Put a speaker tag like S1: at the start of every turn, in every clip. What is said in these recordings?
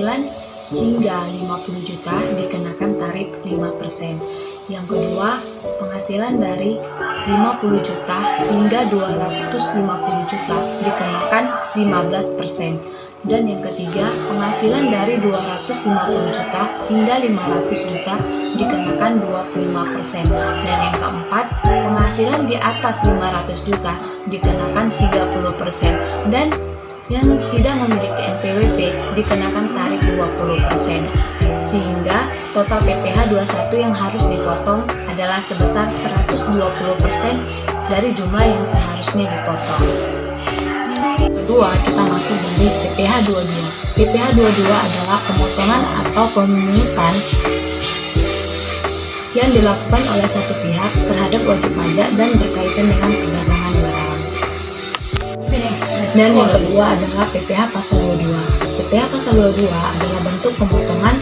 S1: penghasilan hingga 50 juta dikenakan tarif 5%. Yang kedua, penghasilan dari 50 juta hingga 250 juta dikenakan 15%. Dan yang ketiga, penghasilan dari 250 juta hingga 500 juta dikenakan 25%. Dan yang keempat, penghasilan di atas 500 juta dikenakan 30%. Dan yang tidak memiliki NPWP dikenakan tarif 20%. Sehingga total PPh 21 yang harus dipotong adalah sebesar 120% dari jumlah yang seharusnya dipotong. Kedua, kita masuk dari PPh 22. PPh 22 adalah pemotongan atau pemungutan yang dilakukan oleh satu pihak terhadap wajib pajak dan berkaitan dengan perdagangan barang. Dan yang kedua adalah PPh pasal 22. PPh pasal 22 adalah bentuk pemotongan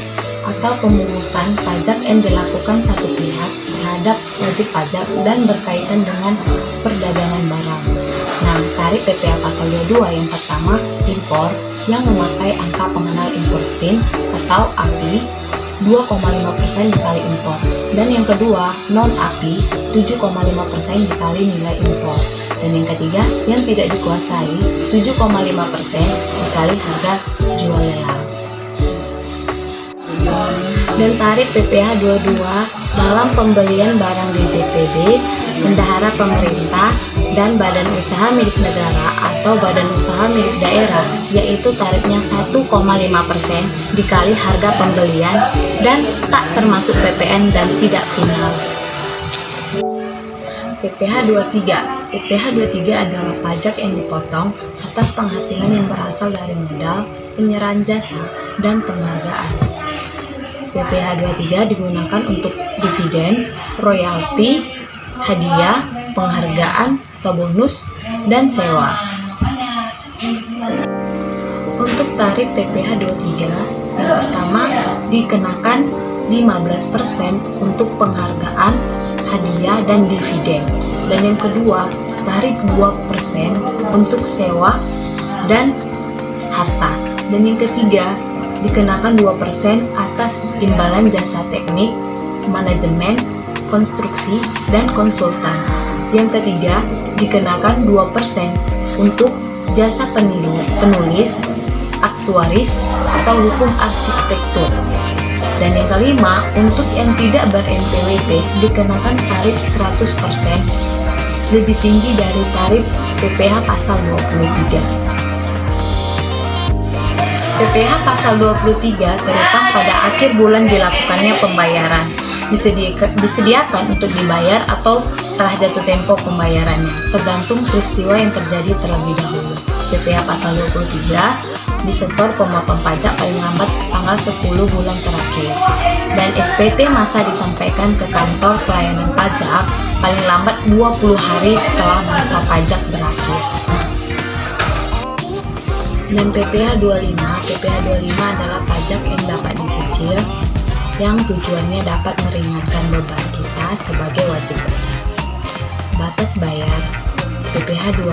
S1: atau pemungutan pajak yang dilakukan satu pihak terhadap wajib pajak dan berkaitan dengan perdagangan barang. Nah, tarif PPh pasal 22 yang pertama, impor yang memakai angka pengenal impor PIN atau API 2,5% dikali impor. Dan yang kedua, non-API 7,5% dikali nilai impor. Dan yang ketiga, yang tidak dikuasai 7,5% dikali harga jual lelang. Dan tarif PPh 22 dalam pembelian barang di JPD, bendahara pemerintah, dan badan usaha milik negara atau badan usaha milik daerah, yaitu tarifnya 1,5% dikali harga pembelian dan tak termasuk PPN dan tidak final. PPh 23. PPh 23 adalah pajak yang dipotong atas penghasilan yang berasal dari modal, penyerahan jasa, dan penghargaan. PPh 23 digunakan untuk dividen, royalti, hadiah, penghargaan atau bonus, dan sewa. Untuk tarif PPh 23, yang pertama dikenakan 15% untuk penghargaan, hadiah, dan dividen. Dan yang kedua, tarif 2% untuk sewa dan harta. Dan yang ketiga, dikenakan 2% atas imbalan jasa teknik, manajemen, konstruksi, dan konsultan. Yang ketiga, dikenakan 2% untuk jasa penulis, aktuaris, atau hukum arsitektur. Dan yang kelima, untuk yang tidak ber-NPWP dikenakan tarif 100% lebih tinggi dari tarif PPh pasal 23. PPh pasal 23 terutang pada akhir bulan dilakukannya pembayaran. Disediakan untuk dibayar atau telah jatuh tempo pembayarannya, tergantung peristiwa yang terjadi terlebih dahulu. PPh pasal 23 disetor pemotong pajak paling lambat tanggal 10 bulan terakhir. Dan SPT masa disampaikan ke kantor pelayanan pajak paling lambat 20 hari setelah masa pajak berakhir. Dan PPh 25 adalah pajak yang dapat dicicil, yang tujuannya dapat meringankan beban kita sebagai wajib pajak. Batas bayar PPh 25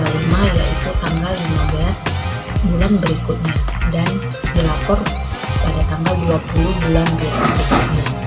S1: yaitu tanggal 15 bulan berikutnya dan dilapor pada tanggal 20 bulan berikutnya.